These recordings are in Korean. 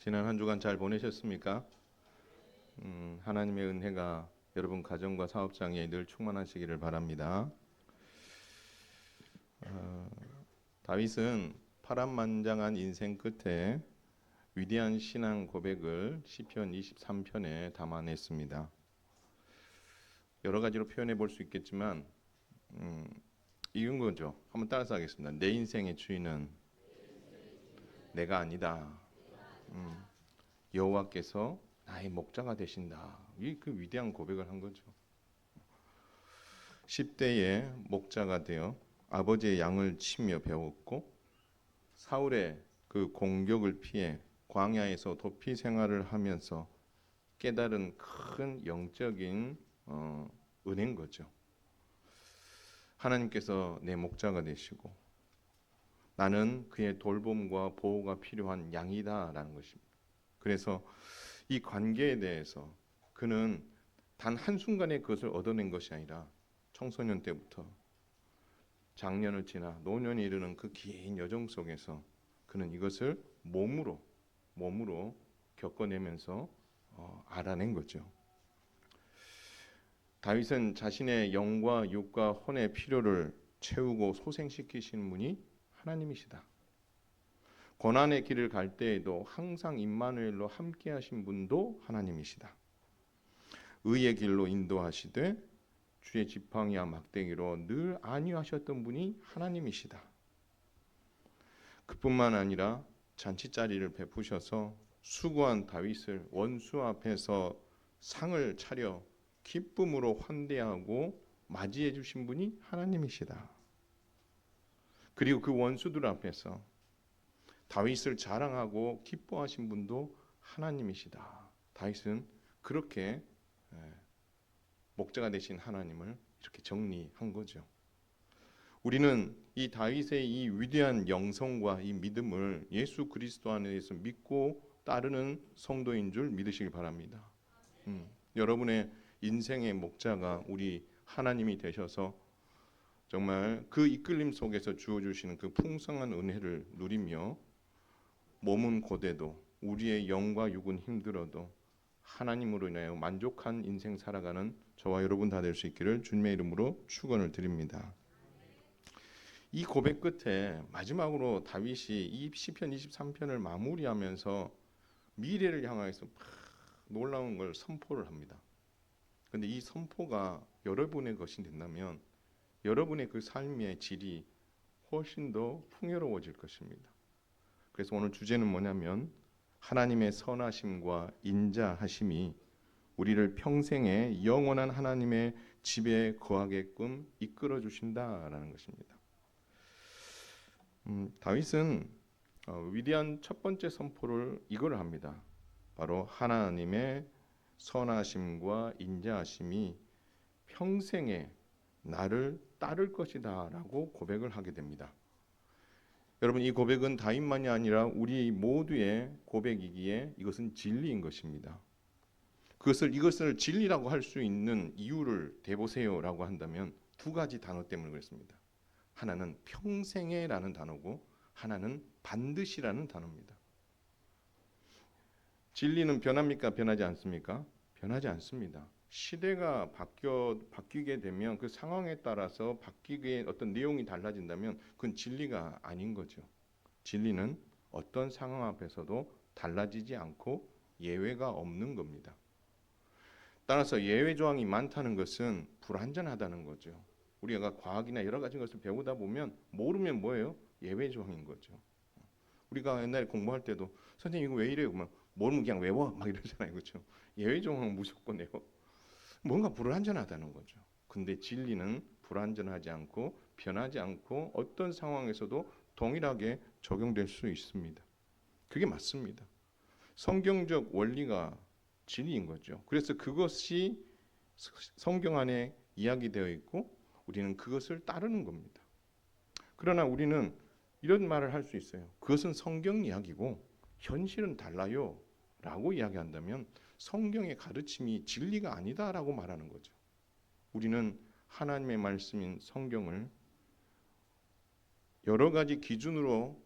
지난 한 주간 잘 보내셨습니까? 하나님의 은혜가 여러분 가정과 사업장에 늘 충만하시기를 바랍니다. 다윗은 파란만장한 인생 끝에 위대한 신앙 고백을 시편 23편에 담아냈습니다. 여러 가지로 표현해 볼 수 있겠지만 이건 거죠. 한번 따라서 하겠습니다. 내 인생의 주인은 내가 아니다. 여호와께서 나의 목자가 되신다. 이 그 위대한 고백을 한 거죠. 10대에 목자가 되어 아버지의 양을 치며 배웠고 사울의 그 공격을 피해 광야에서 도피 생활을 하면서 깨달은 큰 영적인 은혜인 거죠. 하나님께서 내 목자가 되시고 나는 그의 돌봄과 보호가 필요한 양이다라는 것입니다. 그래서 이 관계에 대해서 그는 단 한순간에 그것을 얻어낸 것이 아니라 청소년 때부터 장년을 지나 노년에 이르는 그 긴 여정 속에서 그는 이것을 몸으로 겪어내면서 알아낸 거죠. 다윗은 자신의 영과 육과 혼의 필요를 채우고 소생시키시는 분이 하나님이시다. 고난의 길을 갈 때에도 항상 임마누엘로 함께 하신 분도 하나님이시다. 의의 길로 인도하시되 주의 지팡이와 막대기로 늘 안위하셨던 분이 하나님이시다. 그뿐만 아니라 잔치자리를 베푸셔서 수고한 다윗을 원수 앞에서 상을 차려 기쁨으로 환대하고 맞이해 주신 분이 하나님이시다. 그리고 그 원수들 앞에서 다윗을 자랑하고 기뻐하신 분도 하나님이시다. 다윗은 그렇게 목자가 되신 하나님을 이렇게 정리한 거죠. 우리는 이 다윗의 이 위대한 영성과 이 믿음을 예수 그리스도 안에서 믿고 따르는 성도인 줄 믿으시기 바랍니다. 여러분의 인생의 목자가 우리 하나님이 되셔서 정말 그 이끌림 속에서 주어주시는 그 풍성한 은혜를 누리며 몸은 고되도 우리의 영과 육은 힘들어도 하나님으로 인하여 만족한 인생 살아가는 저와 여러분 다 될 수 있기를 주님의 이름으로 축원을 드립니다. 이 고백 끝에 마지막으로 다윗이 이 시편 23편을 마무리하면서 미래를 향해서 놀라운 걸 선포를 합니다. 그런데 이 선포가 여러분의 것이 된다면 여러분의 그 삶의 질이 훨씬 더 풍요로워질 것입니다. 그래서 오늘 주제는 뭐냐면 하나님의 선하심과 인자하심이 우리를 평생에 영원한 하나님의 집에 거하게끔 이끌어 주신다라는 것입니다. 다윗은 위대한 첫 번째 선포를 이걸 합니다. 바로 하나님의 선하심과 인자하심이 평생에 나를 따를 것이다 라고 고백을 하게 됩니다. 여러분, 이 고백은 다윗만이 아니라 우리 모두의 고백이기에 이것은 진리인 것입니다. 이것을 진리라고 할 수 있는 이유를 대보세요라고 한다면 두 가지 단어 때문에 그렇습니다. 하나는 평생에라는 단어고 하나는 반드시라는 단어입니다. 진리는 변합니까? 변하지 않습니까? 변하지 않습니다. 시대가 바뀌게 되면 그 상황에 따라서 바뀌게 어떤 내용이 달라진다면 그건 진리가 아닌 거죠. 진리는 어떤 상황 앞에서도 달라지지 않고 예외가 없는 겁니다. 따라서 예외 조항이 많다는 것은 불완전하다는 거죠. 우리가 과학이나 여러 가지 것을 배우다 보면 모르면 뭐예요? 예외 조항인 거죠. 우리가 옛날에 공부할 때도 선생님 이거 왜 이래요? 막 모르면 그냥 외워 막 이러잖아요, 그렇죠? 예외 조항은 무조건 내고 뭔가 불완전하다는 거죠. 근데 진리는 불완전하지 않고 변하지 않고 어떤 상황에서도 동일하게 적용될 수 있습니다. 그게 맞습니다. 성경적 원리가 진리인 거죠. 그래서 그것이 성경 안에 이야기되어 있고 우리는 그것을 따르는 겁니다. 그러나 우리는 이런 말을 할 수 있어요. 그것은 성경 이야기고 현실은 달라요 라고 이야기한다면 성경의 가르침이 진리가 아니다라고 말하는 거죠. 우리는 하나님의 말씀인 성경을 여러 가지 기준으로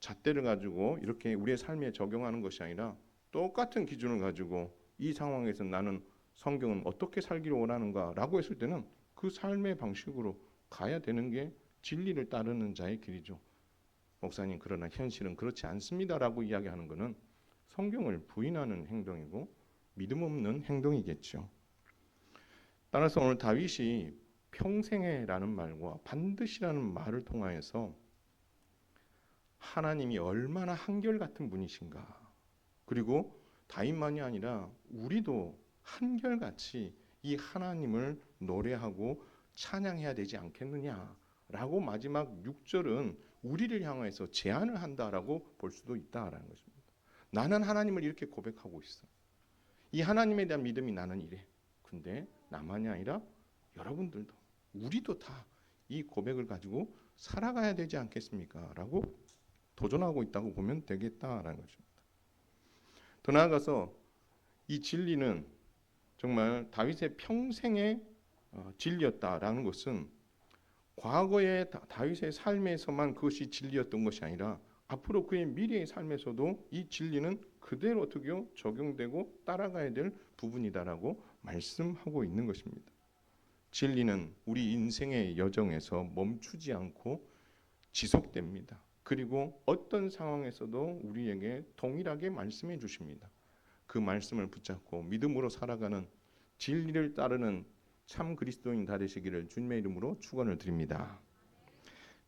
잣대를 가지고 이렇게 우리의 삶에 적용하는 것이 아니라 똑같은 기준을 가지고 이 상황에서 나는 성경은 어떻게 살기를 원하는가라고 했을 때는 그 삶의 방식으로 가야 되는 게 진리를 따르는 자의 길이죠. 목사님, 그러나 현실은 그렇지 않습니다라고 이야기하는 것은 성경을 부인하는 행동이고 믿음 없는 행동이겠죠. 따라서 오늘 다윗이 평생에라는 말과 반드시라는 말을 통하여서 하나님이 얼마나 한결같은 분이신가, 그리고 다윗만이 아니라 우리도 한결같이 이 하나님을 노래하고 찬양해야 되지 않겠느냐라고 마지막 6절은 우리를 향해서 제안을 한다라고 볼 수도 있다라는 것입니다. 나는 하나님을 이렇게 고백하고 있어. 이 하나님에 대한 믿음이 나는 이래. 근데 나만이 아니라 여러분들도, 우리도 다 이 고백을 가지고 살아가야 되지 않겠습니까? 라고 도전하고 있다고 보면 되겠다라는 것입니다. 더 나아가서 이 진리는 정말 다윗의 평생의 진리였다라는 것은 과거의 다윗의 삶에서만 그것이 진리였던 것이 아니라 앞으로 그의 미래의 삶에서도 이 진리는 그대로 어떻게 적용되고 따라가야 될 부분이다라고 말씀하고 있는 것입니다. 진리는 우리 인생의 여정에서 멈추지 않고 지속됩니다. 그리고 어떤 상황에서도 우리에게 동일하게 말씀해 주십니다. 그 말씀을 붙잡고 믿음으로 살아가는, 진리를 따르는 참 그리스도인 다 되시기를 주님의 이름으로 축원을 드립니다.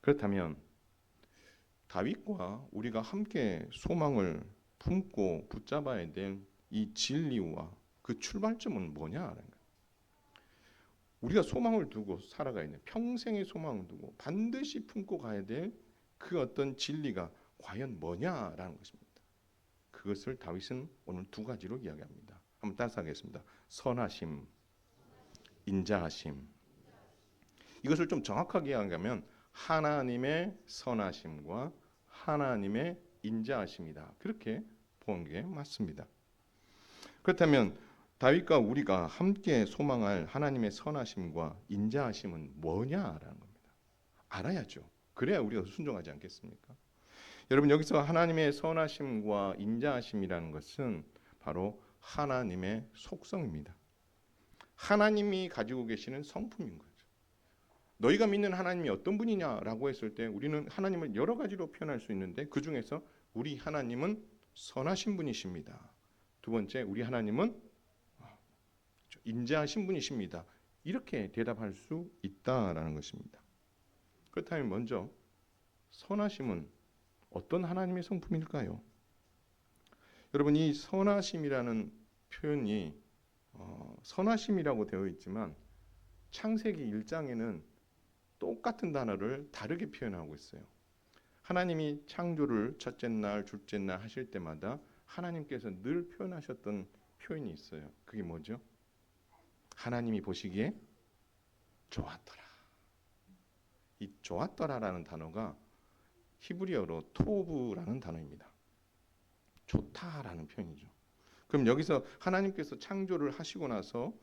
그렇다면 다윗과 우리가 함께 소망을 품고 붙잡아야 될 이 진리와 그 출발점은 뭐냐라는 거예요. 우리가 소망을 두고 살아가야 돼. 평생의 소망을 두고 반드시 품고 가야 될 그 어떤 진리가 과연 뭐냐라는 것입니다. 그것을 다윗은 오늘 두 가지로 이야기합니다. 한번 따라하겠습니다. 선하심, 인자하심. 이것을 좀 정확하게 이야기하면 하나님의 선하심과 하나님의 인자하심이다. 그렇게 보는 게 맞습니다. 그렇다면 다윗과 우리가 함께 소망할 하나님의 선하심과 인자하심은 뭐냐라는 겁니다. 알아야죠. 그래야 우리가 순종하지 않겠습니까? 여러분, 여기서 하나님의 선하심과 인자하심이라는 것은 바로 하나님의 속성입니다. 하나님이 가지고 계시는 성품인 거죠. 너희가 믿는 하나님이 어떤 분이냐라고 했을 때 우리는 하나님을 여러 가지로 표현할 수 있는데 그 중에서 우리 하나님은 선하신 분이십니다. 두 번째, 우리 하나님은 인자하신 분이십니다. 이렇게 대답할 수 있다라는 것입니다. 그렇다면 먼저 선하심은 어떤 하나님의 성품일까요? 여러분, 이 선하심이라는 표현이 선하심이라고 되어 있지만 창세기 1장에는 똑같은 단어를 다르게 표현하고 있어요. 하나님이 창조를 첫째 날, 둘째 날 하실 때마다 하나님께서 늘 표현하셨던 표현이 있어요. 그게 뭐죠? 하나님이 보시기에 좋았더라. 이 좋았더라라는 단어가 히브리어로 토브라는 단어입니다. 좋다라는 표현이죠. 그럼 여기서 하나님께서 창조를 하시고 나서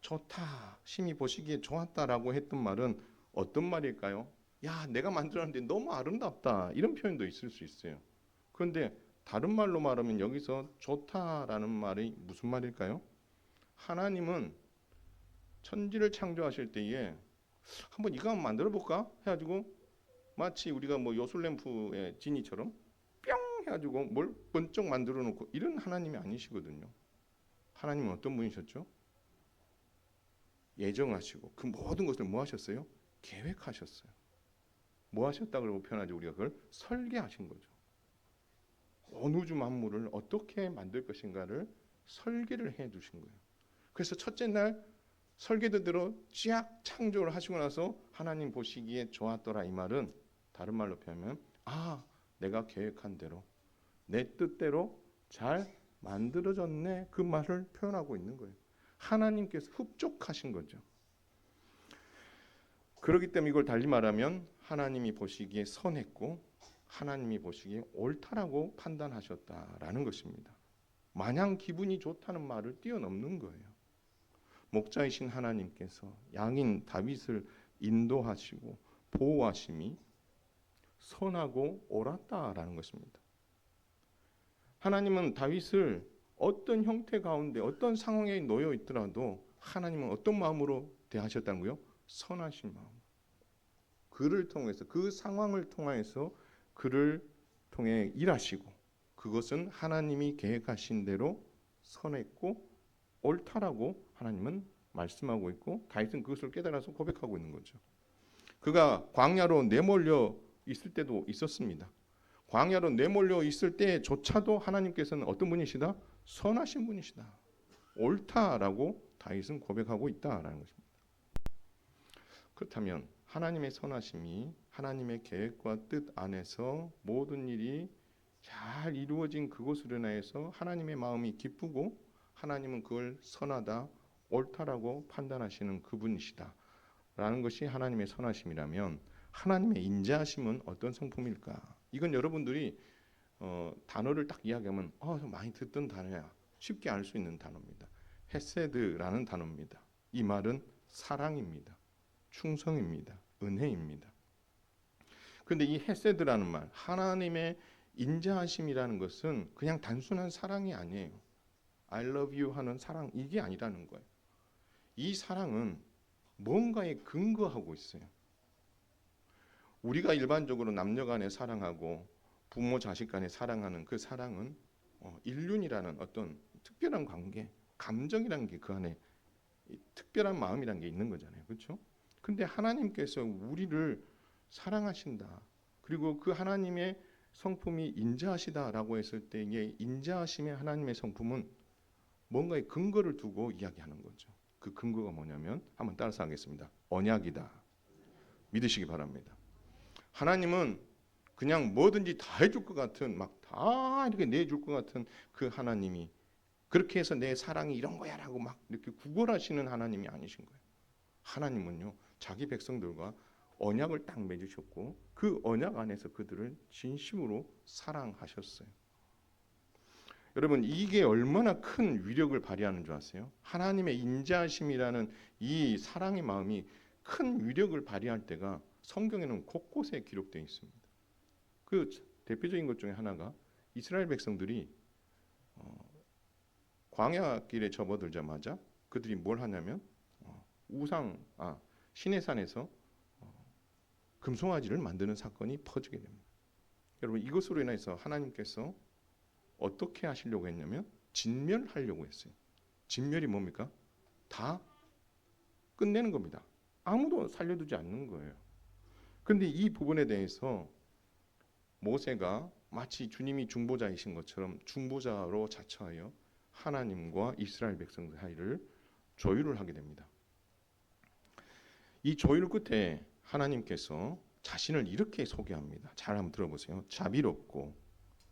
좋다, 심히 보시기에 좋았다라고 했던 말은 어떤 말일까요? 야, 내가 만들었는데 너무 아름답다, 이런 표현도 있을 수 있어요. 그런데 다른 말로 말하면 여기서 좋다라는 말이 무슨 말일까요? 하나님은 천지를 창조하실 때에 한번 이거 한번 만들어 볼까 해가지고 마치 우리가 뭐 요술램프의 지니처럼 뿅 해가지고 뭘 번쩍 만들어 놓고 이런 하나님이 아니시거든요. 하나님은 어떤 분이셨죠? 예정하시고 그 모든 것을 뭐 하셨어요? 계획하셨어요. 뭐 하셨다고 표현하죠? 우리가 그걸 설계하신 거죠. 온 우주 만물을 어떻게 만들 것인가를 설계를 해 두신 거예요. 그래서 첫째 날 설계대로 쫙 창조를 하시고 나서 하나님 보시기에 좋았더라, 이 말은 다른 말로 표현하면 내가 계획한 대로 내 뜻대로 잘 만들어졌네, 그 말을 표현하고 있는 거예요. 하나님께서 흡족하신 거죠. 그렇기 때문에 이걸 달리 말하면 하나님이 보시기에 선했고 하나님이 보시기에 옳다라고 판단하셨다라는 것입니다. 마냥 기분이 좋다는 말을 뛰어넘는 거예요. 목자이신 하나님께서 양인 다윗을 인도하시고 보호하심이 선하고 옳았다라는 것입니다. 하나님은 다윗을 어떤 형태 가운데 어떤 상황에 놓여 있더라도 하나님은 어떤 마음으로 대하셨다는 거요? 선하신 마음. 그를 통해서 그 상황을 통해서 그를 통해 일하시고 그것은 하나님이 계획하신 대로 선했고 옳다라고 하나님은 말씀하고 있고 다윗은 그것을 깨달아서 고백하고 있는 거죠. 그가 광야로 내몰려 있을 때도 있었습니다. 광야로 내몰려 있을 때조차도 하나님께서는 어떤 분이시다? 선하신 분이시다. 옳다라고 다윗은 고백하고 있다라는 것입니다. 그렇다면 하나님의 선하심이 하나님의 계획과 뜻 안에서 모든 일이 잘 이루어진 그것으로 인하여서 하나님의 마음이 기쁘고 하나님은 그걸 선하다, 옳다라고 판단하시는 그분이시다 라는 것이 하나님의 선하심이라면 하나님의 인자하심은 어떤 성품일까? 이건 여러분들이 단어를 딱 이야기하면 많이 듣던 단어야. 쉽게 알 수 있는 단어입니다. 헤세드라는 단어입니다. 이 말은 사랑입니다. 충성입니다. 은혜입니다. 그런데 이 헤세드라는 말, 하나님의 인자하심이라는 것은 그냥 단순한 사랑이 아니에요. I love you 하는 사랑, 이게 아니라는 거예요. 이 사랑은 뭔가에 근거하고 있어요. 우리가 일반적으로 남녀 간에 사랑하고 부모 자식 간에 사랑하는 그 사랑은 인륜이라는 어떤 특별한 관계, 감정이라는 게 그 안에 특별한 마음이라는 게 있는 거잖아요. 그렇죠? 근데 하나님께서 우리를 사랑하신다. 그리고 그 하나님의 성품이 인자하시다라고 했을 때의 인자하심의 하나님의 성품은 뭔가의 근거를 두고 이야기하는 거죠. 그 근거가 뭐냐면 한번 따라서 하겠습니다. 언약이다. 믿으시기 바랍니다. 하나님은 그냥 뭐든지 다 해줄 것 같은 막 다 이렇게 내줄 것 같은 그 하나님이 그렇게 해서 내 사랑이 이런 거야라고 막 이렇게 구걸하시는 하나님이 아니신 거예요. 하나님은요 자기 백성들과 언약을 딱 맺으셨고 그 언약 안에서 그들을 진심으로 사랑하셨어요. 여러분 이게 얼마나 큰 위력을 발휘하는 줄 아세요? 하나님의 인자하심이라는 이 사랑의 마음이 큰 위력을 발휘할 때가 성경에는 곳곳에 기록되어 있습니다. 그 대표적인 것 중에 하나가 이스라엘 백성들이 광야길에 접어들자마자 그들이 뭘 하냐면 시내산에서 금송아지를 만드는 사건이 퍼지게 됩니다. 여러분 이것으로 인해서 하나님께서 어떻게 하시려고 했냐면 진멸하려고 했어요. 진멸이 뭡니까? 다 끝내는 겁니다. 아무도 살려두지 않는 거예요. 그런데 이 부분에 대해서 모세가 마치 주님이 중보자이신 것처럼 중보자로 자처하여 하나님과 이스라엘 백성 사이를 조율을 하게 됩니다. 이 조율 끝에 하나님께서 자신을 이렇게 소개합니다. 잘 한번 들어보세요. 자비롭고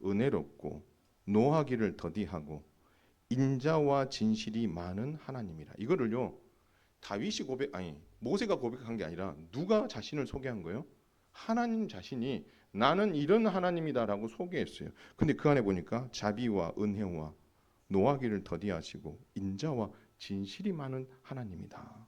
은혜롭고 노하기를 더디하고 인자와 진실이 많은 하나님이라. 이거를요 다윗이 모세가 고백한 게 아니라 누가 자신을 소개한 거예요? 하나님 자신이 나는 이런 하나님이다라고 소개했어요. 근데 그 안에 보니까 자비와 은혜와 노하기를 더디하시고 인자와 진실이 많은 하나님이다.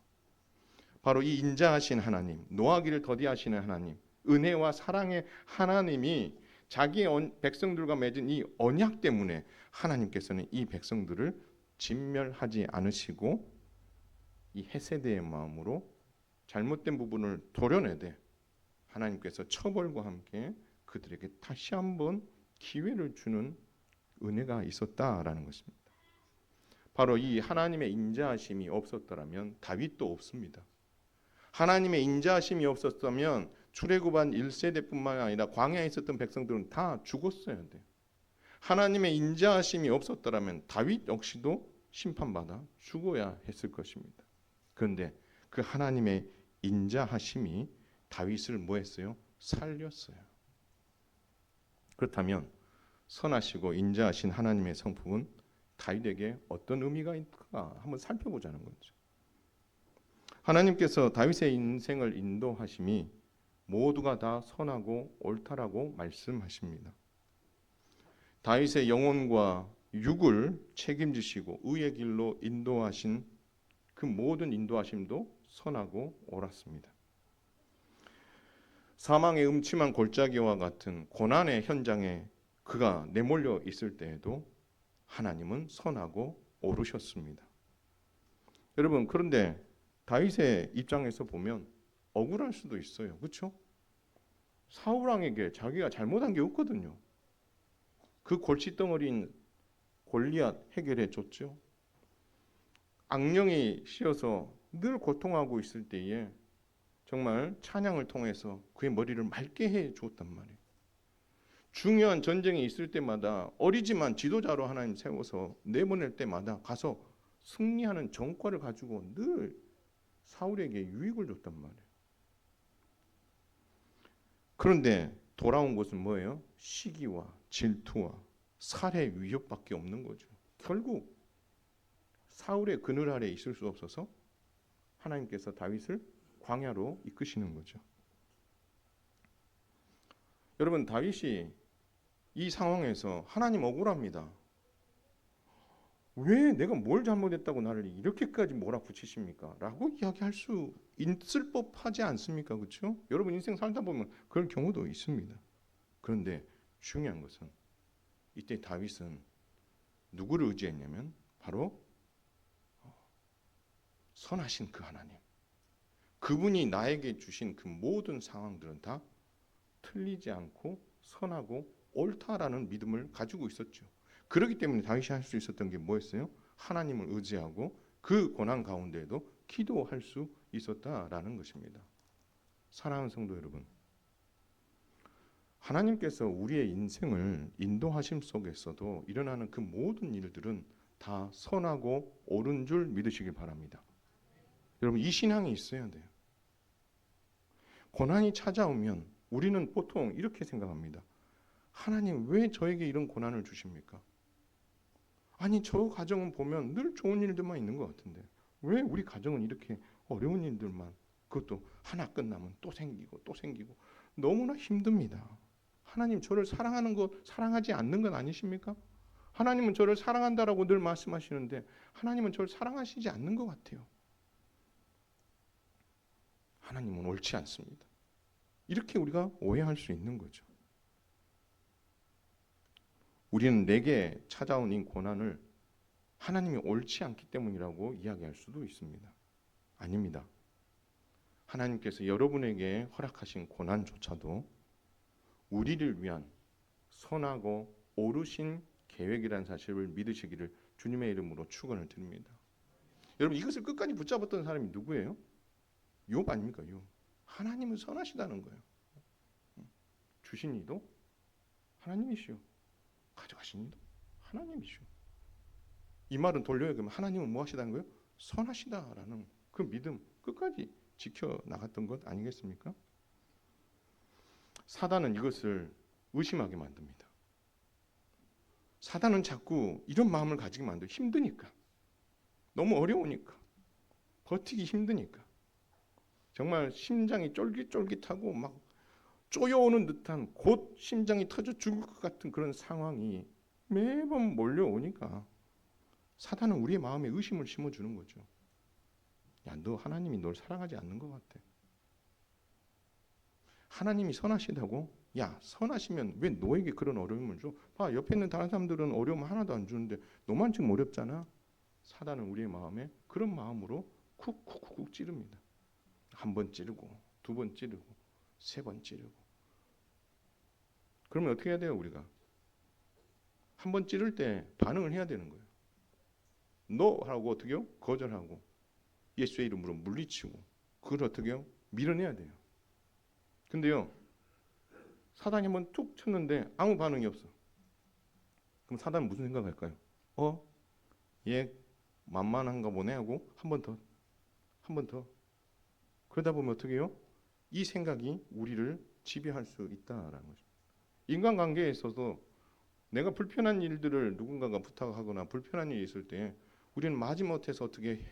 바로 이 인자하신 하나님, 노하기를 더디하시는 하나님, 은혜와 사랑의 하나님이 자기의 백성들과 맺은 이 언약 때문에 하나님께서는 이 백성들을 진멸하지 않으시고 이 헤세드의 마음으로 잘못된 부분을 도려내되 하나님께서 처벌과 함께 그들에게 다시 한번 기회를 주는 은혜가 있었다라는 것입니다. 바로 이 하나님의 인자하심이 없었더라면 다윗도 없습니다. 하나님의 인자하심이 없었다면 출애굽한 1세대뿐만 아니라 광야에 있었던 백성들은 다 죽었어야 돼요. 하나님의 인자하심이 없었더라면 다윗 역시도 심판받아 죽어야 했을 것입니다. 그런데 그 하나님의 인자하심이 다윗을 뭐했어요? 살렸어요. 그렇다면 선하시고 인자하신 하나님의 성품은 다윗에게 어떤 의미가 있을까 한번 살펴보자는 거죠. 하나님께서 다윗의 인생을 인도하심이 모두가 다 선하고 옳다라고 말씀하십니다. 다윗의 영혼과 육을 책임지시고 의의 길로 인도하신 그 모든 인도하심도 선하고 옳았습니다. 사망의 음침한 골짜기와 같은 고난의 현장에 그가 내몰려 있을 때에도 하나님은 선하고 옳으셨습니다. 여러분, 그런데 다윗의 입장에서 보면 억울할 수도 있어요. 그렇죠? 사울 왕에게 자기가 잘못한 게 없거든요. 그 골칫덩어리인 골리앗 해결해 줬죠. 악령이 씌어서 늘 고통하고 있을 때에 정말 찬양을 통해서 그의 머리를 맑게 해 주었단 말이에요. 중요한 전쟁이 있을 때마다 어리지만 지도자로 하나님 세워서 내보낼 때마다 가서 승리하는 정과를 가지고 늘 사울에게 유익을 줬단 말이에요. 그런데 돌아온 것은 뭐예요? 시기와 질투와 살해 위협밖에 없는 거죠. 결국 사울의 그늘 아래 있을 수 없어서 하나님께서 다윗을 광야로 이끄시는 거죠. 여러분, 다윗이 이 상황에서 하나님 억울합니다. 왜 내가 뭘 잘못했다고 나를 이렇게까지 몰아붙이십니까? 라고 이야기할 수 있을 법하지 않습니까? 그렇죠? 여러분 인생 살다 보면 그럴 경우도 있습니다. 그런데 중요한 것은 이때 다윗은 누구를 의지했냐면 바로 선하신 그 하나님. 그분이 나에게 주신 그 모든 상황들은 다 틀리지 않고 선하고 옳다라는 믿음을 가지고 있었죠. 그렇기 때문에 다윗이 할 수 있었던 게 뭐였어요? 하나님을 의지하고 그 고난 가운데에도 기도할 수 있었다라는 것입니다. 사랑하는 성도 여러분, 하나님께서 우리의 인생을 인도하심 속에서도 일어나는 그 모든 일들은 다 선하고 옳은 줄 믿으시길 바랍니다. 여러분, 이 신앙이 있어야 돼요. 고난이 찾아오면 우리는 보통 이렇게 생각합니다. 하나님, 왜 저에게 이런 고난을 주십니까? 아니, 저 가정은 보면 늘 좋은 일들만 있는 것 같은데 왜 우리 가정은 이렇게 어려운 일들만, 그것도 하나 끝나면 또 생기고 또 생기고 너무나 힘듭니다. 하나님, 저를 사랑하는 것, 사랑하지 않는 건 아니십니까? 하나님은 저를 사랑한다라고 늘 말씀하시는데 하나님은 저를 사랑하시지 않는 것 같아요. 하나님은 옳지 않습니다. 이렇게 우리가 오해할 수 있는 거죠. 우리는 내게 찾아온 이 고난을 하나님이 옳지 않기 때문이라고 이야기할 수도 있습니다. 아닙니다. 하나님께서 여러분에게 허락하신 고난조차도 우리를 위한 선하고 옳으신 계획이라는 사실을 믿으시기를 주님의 이름으로 축원을 드립니다. 여러분, 이것을 끝까지 붙잡았던 사람이 누구예요? 욥 아닙니까? 욥. 하나님은 선하시다는 거예요. 주신 이도 하나님이시오. 가져가신 이도 하나님이시오. 이 말은 돌려요. 그러면 하나님은 뭐 하시다는 거예요? 선하시다라는 그 믿음 끝까지 지켜나갔던 것 아니겠습니까? 사단은 이것을 의심하게 만듭니다. 사단은 자꾸 이런 마음을 가지게 만들어요. 힘드니까. 너무 어려우니까. 버티기 힘드니까. 정말 심장이 쫄깃쫄깃하고 막 쪼여오는 듯한 곧 심장이 터져 죽을 것 같은 그런 상황이 매번 몰려오니까 사단은 우리의 마음에 의심을 심어주는 거죠. 야, 너 하나님이 널 사랑하지 않는 것 같아. 하나님이 선하시다고? 야, 선하시면 왜 너에게 그런 어려움을 줘? 봐, 옆에 있는 다른 사람들은 어려움 하나도 안 주는데 너만 지금 어렵잖아. 사단은 우리의 마음에 그런 마음으로 쿡쿡쿡 찌릅니다. 한 번 찌르고, 두 번 찌르고, 세 번 찌르고. 그러면 어떻게 해야 돼요, 우리가? 한 번 찌를 때 반응을 해야 되는 거예요. 노하고 어떻게 해요? 거절하고 예수의 이름으로 물리치고 그걸 어떻게 해요? 밀어내야 돼요. 근데요, 사단이 한번 툭 쳤는데 아무 반응이 없어. 그럼 사단은 무슨 생각할까요? 얘 만만한가 보네 하고 한 번 더, 한 번 더. 그러다 보면 어떻게 해요? 이 생각이 우리를 지배할 수 있다라는 거죠. 인간관계에 있어서 내가 불편한 일들을 누군가가 부탁하거나 불편한 일이 있을 때 우리는 마지못해서 어떻게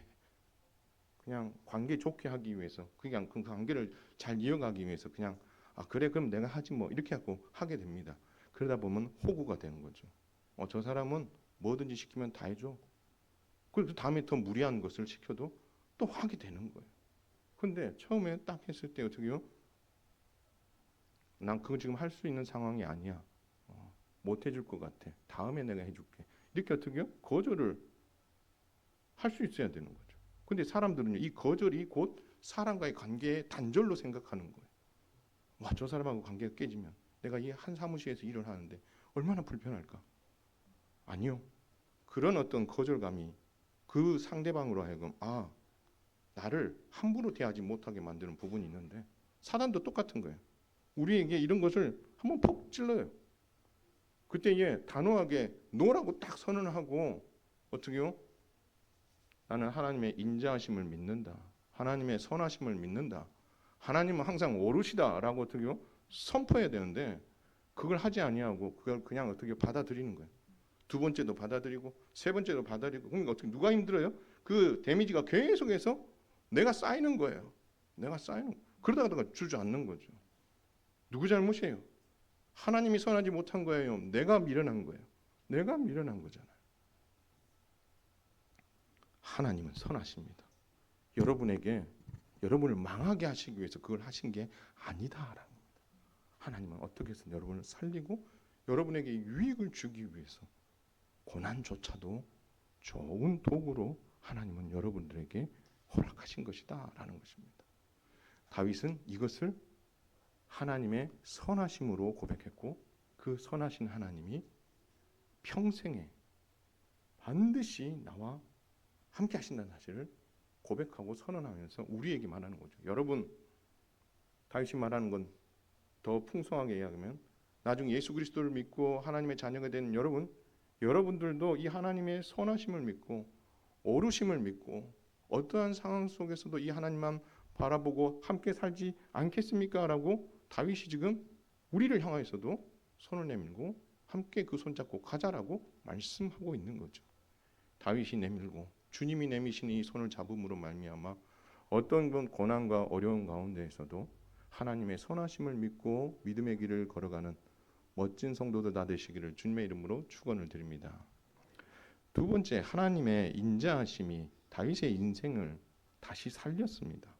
그냥 관계 좋게 하기 위해서, 그냥 그 관계를 잘 이어가기 위해서 그냥 그래 그럼 내가 하지 뭐 이렇게 하고 하게 됩니다. 그러다 보면 호구가 되는 거죠. 저 사람은 뭐든지 시키면 다 해줘. 그래서 다음에 더 무리한 것을 시켜도 또 하게 되는 거예요. 근데 처음에 딱 했을 때 어떻게 해요? 난 그거 지금 할 수 있는 상황이 아니야. 못 해줄 것 같아. 다음에 내가 해줄게. 이렇게 어떻게 요 거절을 할 수 있어야 되는 거죠. 근데 사람들은요, 이 거절이 곧 사람과의 관계의 단절로 생각하는 거예요. 와, 저 사람하고 관계가 깨지면 내가 이 한 사무실에서 일을 하는데 얼마나 불편할까? 아니요. 그런 어떤 거절감이 그 상대방으로 하여금 나를 함부로 대하지 못하게 만드는 부분이 있는데 사단도 똑같은 거예요. 우리에게 이런 것을 한번 퍽 찔러요. 그때 단호하게 노라고 딱 선언을 하고 어떻게요? 나는 하나님의 인자하심을 믿는다. 하나님의 선하심을 믿는다. 하나님은 항상 오르시다라고 어떻게요? 선포해야 되는데 그걸 하지 아니하고 그걸 그냥 어떻게 받아들이는 거예요. 두 번째도 받아들이고 세 번째도 받아들이고 그러니까 어떻게 누가 힘들어요? 그 데미지가 계속해서 내가 쌓이는 거예요. 내가 쌓이는 거예요. 그러다가 주저앉는 거죠. 누구 잘못이에요? 하나님이 선하지 못한 거예요. 내가 미련한 거예요. 내가 미련한 거잖아요. 하나님은 선하십니다. 여러분에게 여러분을 망하게 하시기 위해서 그걸 하신 게 아니다라는 겁니다. 하나님은 어떻게 해서 여러분을 살리고 여러분에게 유익을 주기 위해서 고난조차도 좋은 도구로 하나님은 여러분들에게 허락하신 것이다라는 것입니다. 다윗은 이것을 하나님의 선하심으로 고백했고 그 선하신 하나님이 평생에 반드시 나와 함께 하신다는 사실을 고백하고 선언하면서 우리에게 말하는 거죠. 여러분, 다윗이 말하는 건 더 풍성하게 이야기하면 나중 예수 그리스도를 믿고 하나님의 자녀가 된 여러분들도 이 하나님의 선하심을 믿고 오르심을 믿고 어떠한 상황 속에서도 이 하나님만 바라보고 함께 살지 않겠습니까? 라고 다윗이 지금 우리를 향하여서도 손을 내밀고 함께 그 손잡고 가자라고 말씀하고 있는 거죠. 다윗이 내밀고 주님이 내미신 이 손을 잡음으로 말미암아 어떤 건 고난과 어려운 가운데에서도 하나님의 선하심을 믿고 믿음의 길을 걸어가는 멋진 성도들 다 되시기를 주님의 이름으로 축원을 드립니다. 두 번째, 하나님의 인자하심이 다윗의 인생을 다시 살렸습니다.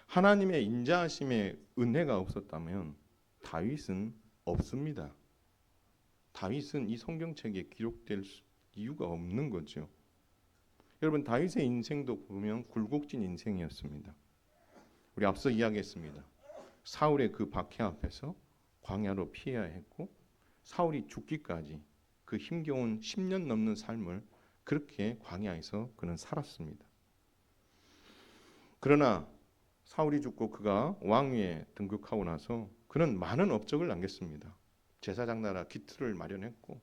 하나님의 인자하심의 은혜가 없었다면 다윗은 없습니다. 다윗은 이 성경책에 기록될 이유가 없는 거죠. 여러분, 다윗의 인생도 보면 굴곡진 인생이었습니다. 우리 앞서 이야기했습니다. 사울의 그 박해 앞에서 광야로 피해야 했고 사울이 죽기까지 그 힘겨운 10년 넘는 삶을 그렇게 광야에서 그는 살았습니다. 그러나 사울이 죽고 그가 왕위에 등극하고 나서 그는 많은 업적을 남겼습니다. 제사장 나라 기틀을 마련했고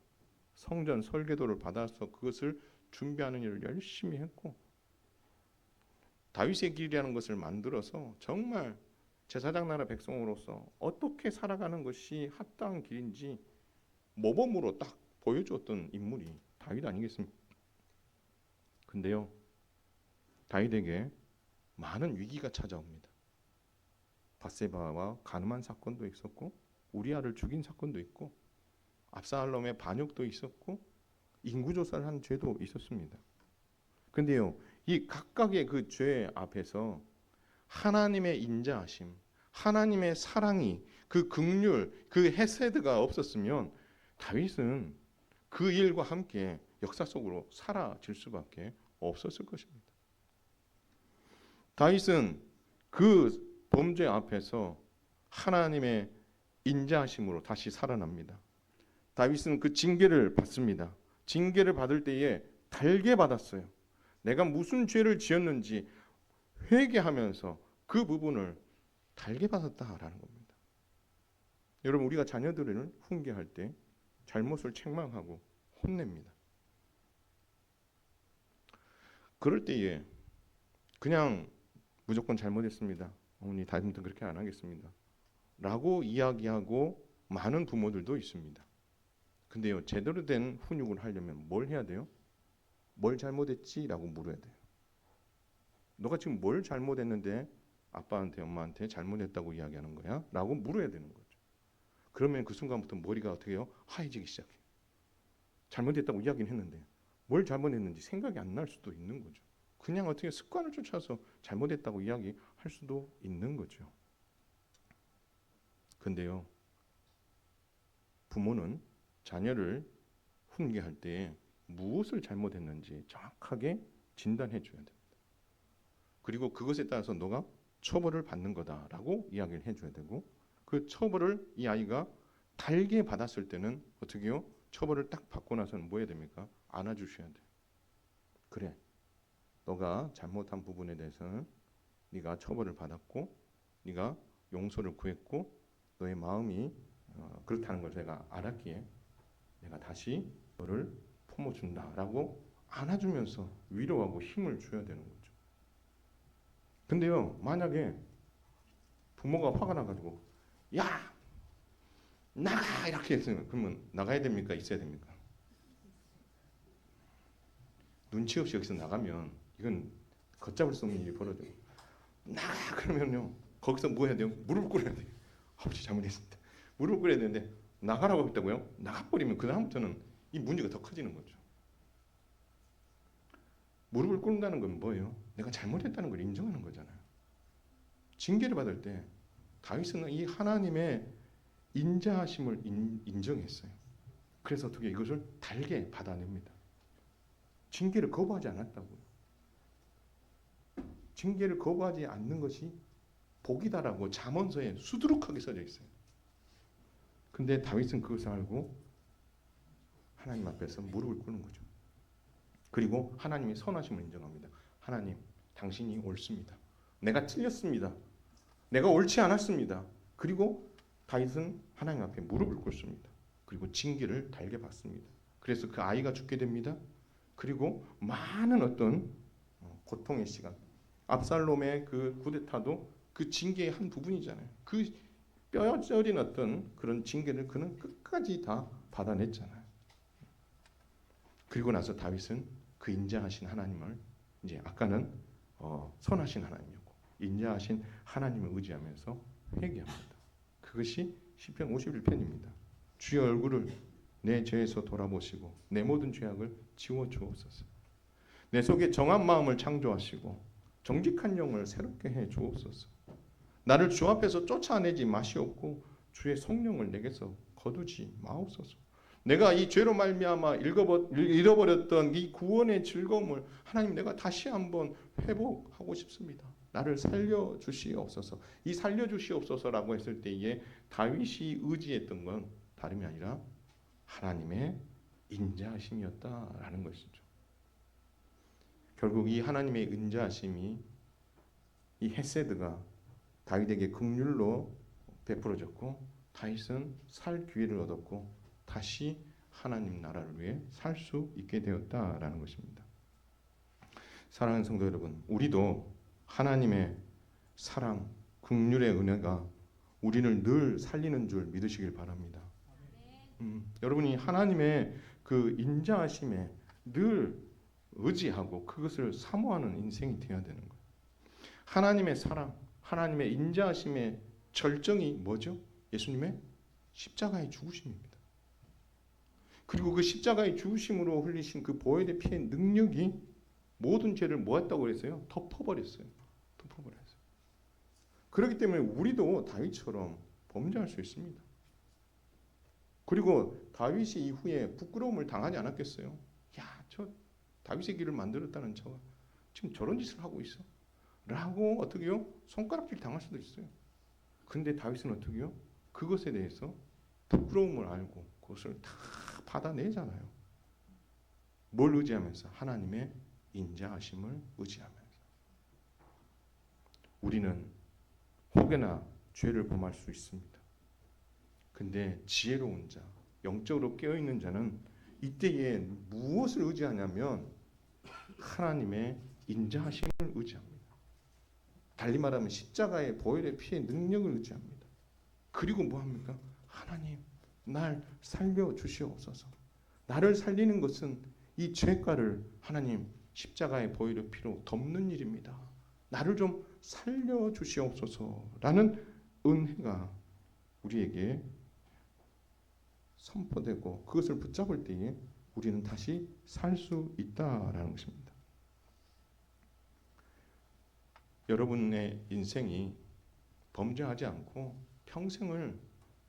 성전 설계도를 받아서 그것을 준비하는 일을 열심히 했고 다윗의 길이라는 것을 만들어서 정말 제사장 나라 백성으로서 어떻게 살아가는 것이 합당한 길인지 모범으로 딱 보여주었던 인물이 다윗 아니겠습니까? 근데요, 다윗에게 많은 위기가 찾아옵니다. 밧세바와 간음한 사건도 있었고 우리아를 죽인 사건도 있고 압살롬의 반역도 있었고 인구조사를 한 죄도 있었습니다. 근데요, 이 각각의 그 죄 앞에서 하나님의 인자하심, 하나님의 사랑이 그 긍휼, 그 헤세드가 없었으면 다윗은 그 일과 함께 역사 속으로 사라질 수밖에 없었을 것입니다. 다윗은 그 범죄 앞에서 하나님의 인자하심으로 다시 살아납니다. 다윗은 그 징계를 받습니다. 징계를 받을 때에 달게 받았어요. 내가 무슨 죄를 지었는지 회개하면서 그 부분을 달게 받았다라는 겁니다. 여러분, 우리가 자녀들을 훈계할 때 잘못을 책망하고 혼냅니다. 그럴 때에 그냥 무조건 잘못했습니다. 어머니 다음부터 그렇게 안 하겠습니다. 라고 이야기하고 많은 부모들도 있습니다. 근데요, 제대로 된 훈육을 하려면 뭘 해야 돼요? 뭘 잘못했지? 라고 물어야 돼요. 너가 지금 뭘 잘못했는데 아빠한테 엄마한테 잘못했다고 이야기하는 거야? 라고 물어야 되는 거죠. 그러면 그 순간부터 머리가 어떻게 해요? 하얘지기 시작해요. 잘못했다고 이야기는 했는데 뭘 잘못했는지 생각이 안 날 수도 있는 거죠. 그냥 어떻게 습관을 쫓아서 잘못했다고 이야기할 수도 있는 거죠. 근데요, 부모는 자녀를 훈계할 때 무엇을 잘못했는지 정확하게 진단해 줘야 됩니다. 그리고 그것에 따라서 너가 처벌을 받는 거다라고 이야기를 해줘야 되고, 그 처벌을 이 아이가 달게 받았을 때는 어떻게 해요? 처벌을 딱 받고 나서는 뭐 해야 됩니까? 안아주셔야 돼요. 그래, 너가 잘못한 부분에 대해서는 네가 처벌을 받았고 네가 용서를 구했고 너의 마음이 그렇다는 걸 내가 알았기에 내가 다시 너를 품어준다라고 안아주면서 위로하고 힘을 줘야 되는 거죠. 근데요, 만약에 부모가 화가 나가지고 야 나가 이렇게 했으면 그러면 나가야 됩니까? 있어야 됩니까? 눈치 없이 여기서 나가면 이건 걷잡을 수 없는 일이 벌어져요. 나가 그러면요 거기서 뭐 해야 돼요? 무릎을 꿇어야 돼요. 아버지 잘못했습니다. 무릎을 꿇어야 되는데 나가라고 했다고요? 나가버리면 그 다음부터는 이 문제가 더 커지는 거죠. 무릎을 꿇는다는 건 뭐예요? 내가 잘못했다는 걸 인정하는 거잖아요. 징계를 받을 때 다윗은 이 하나님의 인자하심을 인정했어요. 그래서 어떻게 이것을 달게 받아냅니다. 징계를 거부하지 않았다고요. 징계를 거부하지 않는 것이 복이다라고 잠언서에 수두룩하게 써져 있어요. 근데 다윗은 그것을 알고 하나님 앞에서 무릎을 꿇는 거죠. 그리고 하나님의 선하심을 인정합니다. 하나님, 당신이 옳습니다. 내가 틀렸습니다. 내가 옳지 않았습니다. 그리고 다윗은 하나님 앞에 무릎을 꿇습니다. 그리고 징계를 달게 받습니다. 그래서 그 아이가 죽게 됩니다. 그리고 많은 어떤 고통의 시간, 압살롬의 그 쿠데타도 그 징계의 한 부분이잖아요. 그 뼈저린 어떤 그런 징계를 그는 끝까지 다 받아냈잖아요. 그리고 나서 다윗은 그 인자하신 하나님을 이제 아까는 선하신 하나님이었고 인자하신 하나님을 의지하면서 회개합니다. 그것이 시편 51편입니다. 주의 얼굴을 내 죄에서 돌아보시고 내 모든 죄악을 지워 주옵소서. 내 속에 정한 마음을 창조하시고 정직한 영을 새롭게 해 주옵소서. 나를 주 앞에서 쫓아내지 마시옵고 주의 성령을 내게서 거두지 마옵소서. 내가 이 죄로 말미암아 잃어버렸던 이 구원의 즐거움을 하나님 내가 다시 한번 회복하고 싶습니다. 나를 살려주시옵소서. 이 살려주시옵소서라고 했을 때에 다윗이 의지했던 건 다름이 아니라 하나님의 인자하심이었다라는 것이죠. 결국 이 하나님의 인자하심이 이 헤세드가 다윗에게 긍휼로 베풀어졌고 다윗은 살 기회를 얻었고 다시 하나님 나라를 위해 살 수 있게 되었다라는 것입니다. 사랑하는 성도 여러분, 우리도 하나님의 사랑, 긍휼의 은혜가 우리를 늘 살리는 줄 믿으시길 바랍니다. 여러분이 하나님의 그 인자하심에 늘 의지하고 그것을 사모하는 인생이 되어야 되는 거예요. 하나님의 사랑, 하나님의 인자하심의 절정이 뭐죠? 예수님의 십자가의 죽으심입니다. 그리고 그 십자가의 죽으심으로 흘리신 그 보혈의 피의 능력이 모든 죄를 뭐했다고 그랬어요? 덮어버렸어요. 그렇기 때문에 우리도 다윗처럼 범죄할 수 있습니다. 그리고 다윗이 이후에 부끄러움을 당하지 않았겠어요? 야, 저 다윗의 길을 만들었다는 저가 지금 저런 짓을 하고 있어. 라고 어떻게 해요? 손가락질 당할 수도 있어요. 근데 다윗은 어떻게 해요? 그것에 대해서 부끄러움을 알고 그것을 다 받아내잖아요. 뭘 의지하면서? 하나님의 인자하심을 의지하면서. 우리는 혹여나 죄를 범할 수 있습니다. 근데 지혜로운 자, 영적으로 깨어있는 자는 이때에 무엇을 의지하냐면 하나님의 인자하심을 의지합니다. 달리 말하면 십자가의 보혈의 피의 능력을 의지합니다. 그리고 뭐합니까? 하나님, 날 살려주시옵소서. 나를 살리는 것은 이 죄가를 하나님 십자가의 보혈의 피로 덮는 일입니다. 나를 좀 살려주시옵소서라는 은혜가 우리에게 선포되고 그것을 붙잡을 때에 우리는 다시 살 수 있다라는 것입니다. 여러분의 인생이 범죄하지 않고 평생을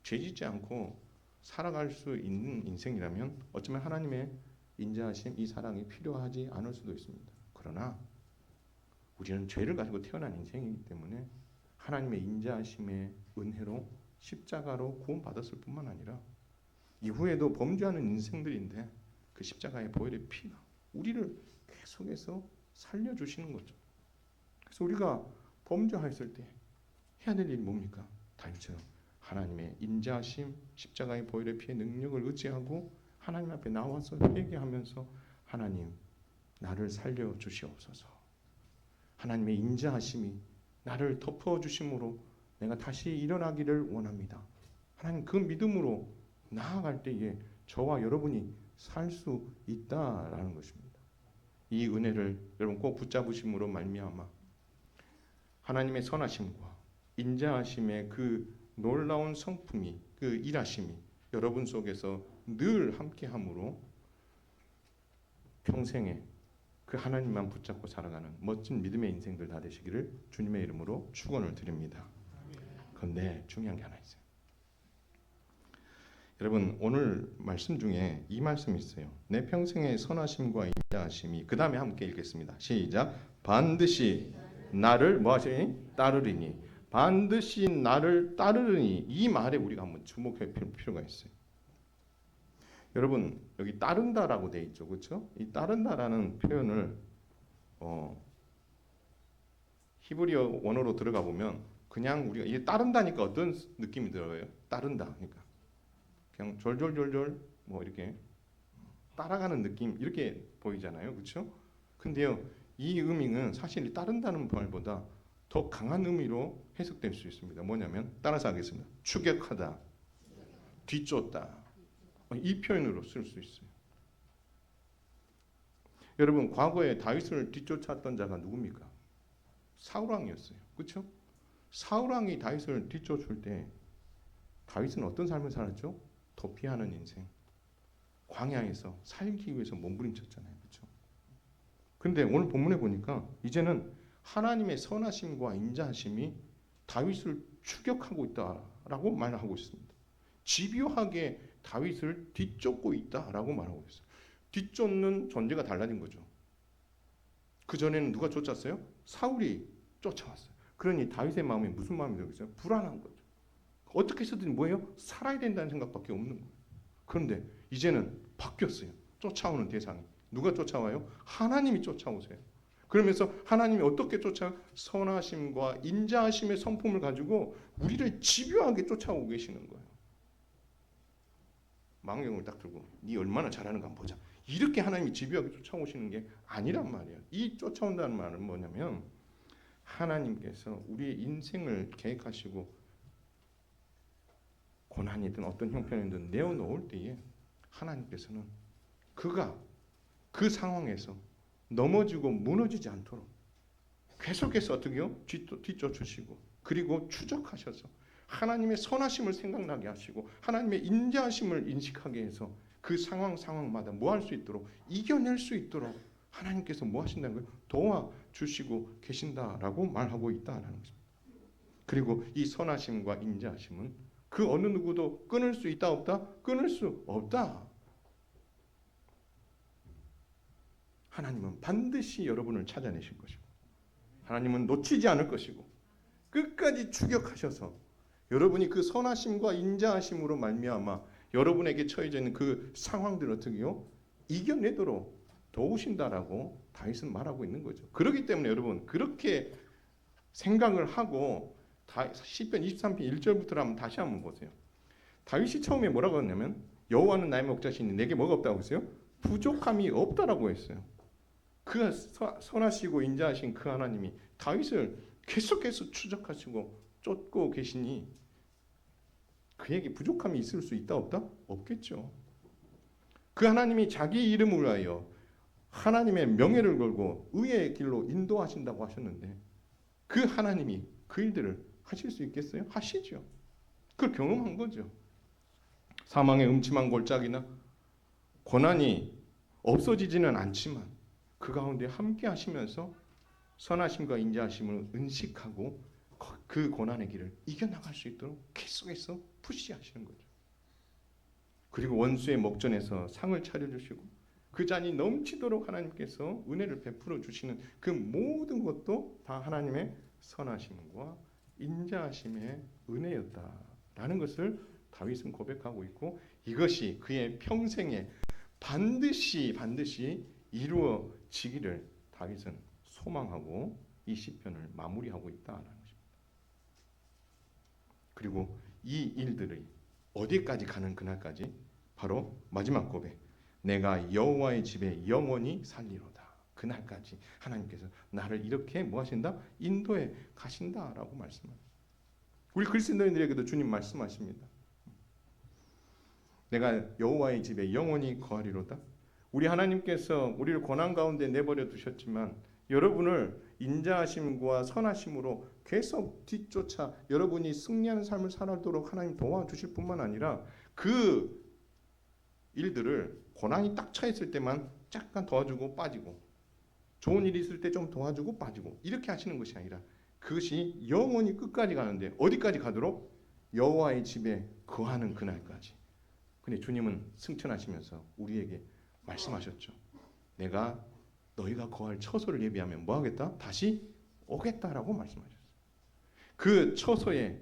죄짓지 않고 살아갈 수 있는 인생이라면 어쩌면 하나님의 인자하심, 이 사랑이 필요하지 않을 수도 있습니다. 그러나 우리는 죄를 가지고 태어난 인생이기 때문에 하나님의 인자하심의 은혜로 십자가로 구원받았을 뿐만 아니라 이후에도 범죄하는 인생들인데 그 십자가의 보혈의 피가 우리를 계속해서 살려주시는 거죠. 그래서 우리가 범죄했을 때 해야 될 일이 뭡니까? 다윗처럼 하나님의 인자하심, 십자가의 보혈의 피의 능력을 의지하고 하나님 앞에 나와서 회개하면서 하나님 나를 살려주시옵소서. 하나님의 인자하심이 나를 덮어주심으로 내가 다시 일어나기를 원합니다. 하나님 그 믿음으로 나아갈 때에 저와 여러분이 살 수 있다라는 것입니다. 이 은혜를 여러분 꼭 붙잡으심으로 말미암아 하나님의 선하심과 인자하심의 그 놀라운 성품이, 그 일하심이 여러분 속에서 늘 함께함으로 평생에 그 하나님만 붙잡고 살아가는 멋진 믿음의 인생들 다 되시기를 주님의 이름으로 축원을 드립니다. 그런데 중요한 게 하나 있어요. 여러분 오늘 말씀 중에 이 말씀이 있어요. 내 평생의 선하심과 인자하심이, 그 다음에 함께 읽겠습니다. 시작. 반드시 나를 뭐 하시니? 따르리니. 반드시 나를 따르리니. 이 말에 우리가 한번 주목할 필요가 있어요. 여러분 여기 따른다라고 돼 있죠, 그렇죠? 이 따른다라는 표현을 히브리어 원어로 들어가 보면 그냥 우리가 이게 따른다니까 어떤 느낌이 들어요? 따른다, 그러니까 그냥 졸졸졸졸 뭐 이렇게 따라가는 느낌 이렇게 보이잖아요, 그렇죠? 근데요 이 의미는 사실 따른다는 말보다 더 강한 의미로 해석될 수 있습니다. 뭐냐면 따라서 하겠습니다. 추격하다, 뒤쫓다. 이 표현으로 쓸 수 있어요. 여러분 과거에 다윗을 뒤쫓았던 자가 누굽니까? 사울 왕이었어요. 그렇죠? 사울 왕이 다윗을 뒤쫓을 때 다윗은 어떤 삶을 살았죠? 도피하는 인생. 광야에서 살기 위해서 몸부림쳤잖아요. 그렇죠? 근데 오늘 본문에 보니까 이제는 하나님의 선하심과 인자하심이 다윗을 추격하고 있다라고 말하고 있습니다. 집요하게 다윗을 뒤쫓고 있다라고 말하고 있어요. 뒤쫓는 존재가 달라진 거죠. 그전에는 누가 쫓았어요? 사울이 쫓아왔어요. 그러니 다윗의 마음에 무슨 마음이 들겠어요? 불안한 거죠. 어떻게 해서든 뭐예요? 살아야 된다는 생각밖에 없는 거예요. 그런데 이제는 바뀌었어요. 쫓아오는 대상이. 누가 쫓아와요? 하나님이 쫓아오세요. 그러면서 하나님이 어떻게 쫓아요? 선하심과 인자하심의 성품을 가지고 우리를 집요하게 쫓아오고 계시는 거예요. 망령을 딱 들고 네 얼마나 잘하는가 한번 보자. 이렇게 하나님이 집요하게 쫓아오시는 게 아니란 말이에요. 이 쫓아온다는 말은 뭐냐면 하나님께서 우리의 인생을 계획하시고 고난이든 어떤 형편이든 내어놓을 때에 하나님께서는 그가 그 상황에서 넘어지고 무너지지 않도록 계속해서 어떻게요? 뒤쫓으시고 그리고 추적하셔서 하나님의 선하심을 생각나게 하시고 하나님의 인자하심을 인식하게 해서 그 상황마다 뭐 할 수 있도록 이겨낼 수 있도록 하나님께서 뭐 하신다는 거예요? 도와주시고 계신다라고 말하고 있다는 것입니다. 그리고 이 선하심과 인자하심은 그 어느 누구도 끊을 수 있다 없다? 끊을 수 없다. 하나님은 반드시 여러분을 찾아내실 것이고 하나님은 놓치지 않을 것이고 끝까지 추격하셔서 여러분이 그 선하심과 인자하심으로 말미암아 여러분에게 처해져 있는 그 상황들을 어떻게요? 이겨내도록 도우신다라고 다윗은 말하고 있는 거죠. 그렇기 때문에 여러분 그렇게 생각을 하고 시편 23편 1절부터 한번 다시 한번 보세요. 다윗이 처음에 뭐라고 했냐면 여호와는 나의 목자시니 내게 뭐가 없다고 했어요? 부족함이 없다라고 했어요. 그 선하시고 인자하신 그 하나님이 다윗을 계속해서 추적하시고 쫓고 계시니 그에게 부족함이 있을 수 있다 없다? 없겠죠. 그 하나님이 자기 이름을 위하여 하나님의 명예를 걸고 의의 길로 인도하신다고 하셨는데 그 하나님이 그 일들을 하실 수 있겠어요? 하시죠. 그걸 경험한 거죠. 사망의 음침한 골짜기나 고난이 없어지지는 않지만 그 가운데 함께 하시면서 선하심과 인자하심을 은식하고 그 고난의 길을 이겨나갈 수 있도록 계속해서 푸시하시는 거죠. 그리고 원수의 목전에서 상을 차려주시고 그 잔이 넘치도록 하나님께서 은혜를 베풀어 주시는 그 모든 것도 다 하나님의 선하심과 인자하심의 은혜였다라는 것을 다윗은 고백하고 있고, 이것이 그의 평생에 반드시 이루어지기를 다윗은 소망하고 이 시편을 마무리하고 있다라는 것입니다. 그리고 이 일들이 어디까지 가는 그날까지 바로 마지막 고백, 내가 여호와의 집에 영원히 살리로다. 그날까지 하나님께서 나를 이렇게 뭐 하신다? 인도해 가신다라고 말씀합니다. 우리 그리스도인들에게도 주님 말씀하십니다. 내가 여호와의 집에 영원히 거하리로다. 우리 하나님께서 우리를 고난 가운데 내버려 두셨지만 여러분을 인자하심과 선하심으로 계속 뒤쫓아 여러분이 승리하는 삶을 살도록 하나님 도와주실 뿐만 아니라 그 일들을 고난이 딱 처했을 때만 잠깐 도와주고 빠지고, 좋은 일이 있을 때 좀 도와주고 빠지고, 이렇게 하시는 것이 아니라 그것이 영원히 끝까지 가는데 어디까지 가도록? 여호와의 집에 거하는 그날까지. 근데 주님은 승천하시면서 우리에게 말씀하셨죠. 내가 너희가 거할 처소를 예비하면 뭐 하겠다? 다시 오겠다라고 말씀하셨어요. 그 처소에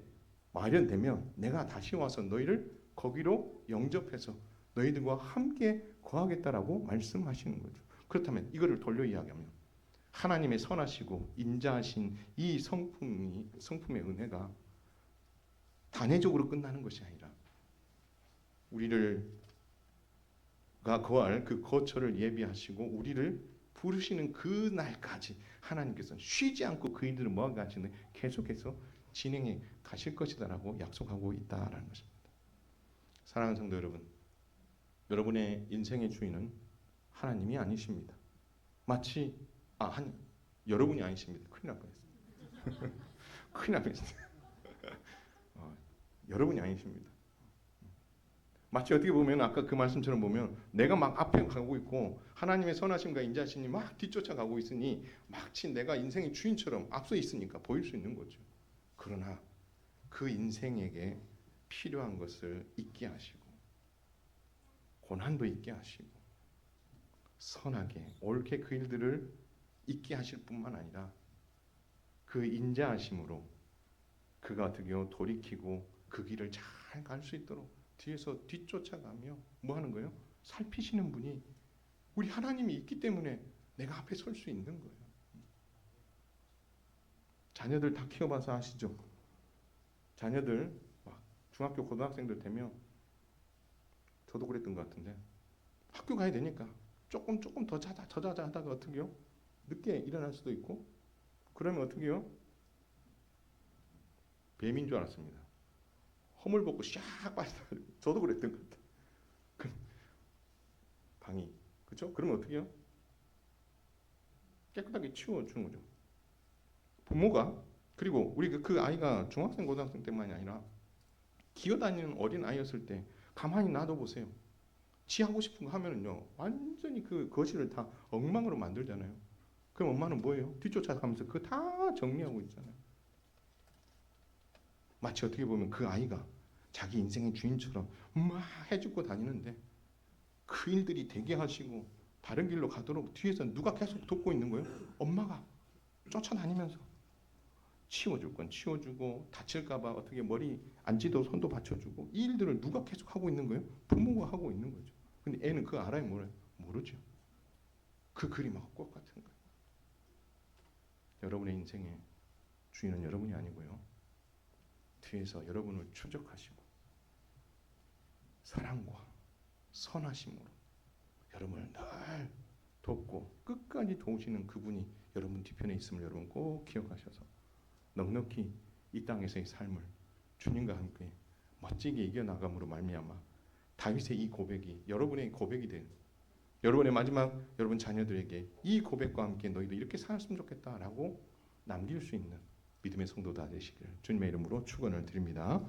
마련되면 내가 다시 와서 너희를 거기로 영접해서 너희들과 함께 거하겠다라고 말씀하시는 거죠. 그렇다면 이거를 돌려 이야기하면 하나님의 선하시고 인자하신 이 성품의 은혜가 단회적으로 끝나는 것이 아니라 우리가 거할 그 거처를 예비하시고 우리를 부르시는 그 날까지 하나님께서는 쉬지 않고 그 일들을 모아가시는 계속해서 진행해 가실 것이다라고 약속하고 있다라는 것입니다. 사랑하는 성도 여러분, 여러분의 인생의 주인은 하나님이 아니십니다. 마치 여러분이 아니십니다. 큰일 날 뻔했습니다. 큰일 날 뻔했습니다. 여러분이 아니십니다. 마치 어떻게 보면 아까 그 말씀처럼 보면 내가 막 앞에 가고 있고 하나님의 선하심과 인자하심이 막 뒤쫓아가고 있으니 마치 내가 인생의 주인처럼 앞서 있으니까 보일 수 있는 거죠. 그러나 그 인생에게 필요한 것을 잊게 하시고 고난도 잊게 하시고 선하게 옳게 그 일들을 잊게 하실 뿐만 아니라 그 인자하심으로 그가 드디어 돌이키고 그 길을 잘 갈 수 있도록 뒤에서 뒤쫓아가며 뭐 하는 거예요? 살피시는 분이 우리 하나님이 있기 때문에 내가 앞에 설 수 있는 거예요. 자녀들 다 키워봐서 아시죠? 자녀들 막 중학교 고등학생들 되면 저도 그랬던 것 같은데 학교 가야 되니까 조금 더 자자 하다가 어떻게 해요? 늦게 일어날 수도 있고 그러면 어떻게 해요? 뱀인 줄 알았습니다. 허물 벗고 샥 빠지다. 저도 그랬던 것 같아요. 방이 그렇죠? 그러면 어떻게 해요? 깨끗하게 치워주는 거죠. 부모가. 그리고 우리 그 아이가 중학생 고등학생 때만이 아니라 기어다니는 어린 아이였을 때 가만히 놔둬보세요. 지 하고 싶은 거 하면은요 완전히 그 거실을 다 엉망으로 만들잖아요. 그럼 엄마는 뭐예요? 뒤쫓아가면서 그거 다 정리하고 있잖아요. 마치 어떻게 보면 그 아이가 자기 인생의 주인처럼 막 해주고 다니는데 그 일들이 되게 하시고 다른 길로 가도록 뒤에서 누가 계속 돕고 있는 거예요? 엄마가 쫓아다니면서 치워줄 건 치워주고 다칠까봐 어떻게 머리 안지도 손도 받쳐주고 이 일들을 누가 계속 하고 있는 거예요? 부모가 하고 있는 거죠. 근데 애는 그거 알아요? 몰라요? 모르죠. 그 그림하고 똑같은 거예요. 여러분의 인생의 주인은 여러분이 아니고요. 뒤에서 여러분을 추적하시고 사랑과 선하심으로 여러분을 늘 돕고 끝까지 도우시는 그분이 여러분 뒤편에 있음을 여러분 꼭 기억하셔서 넉넉히 이 땅에서의 삶을 주님과 함께 멋지게 이겨나감으로 말미암아 다윗의 이 고백이 여러분의 고백이 된 여러분의 마지막 여러분 자녀들에게 이 고백과 함께 너희도 이렇게 살았으면 좋겠다라고 남길 수 있는 믿음의 성도 다 되시기를 주님의 이름으로 축원을 드립니다.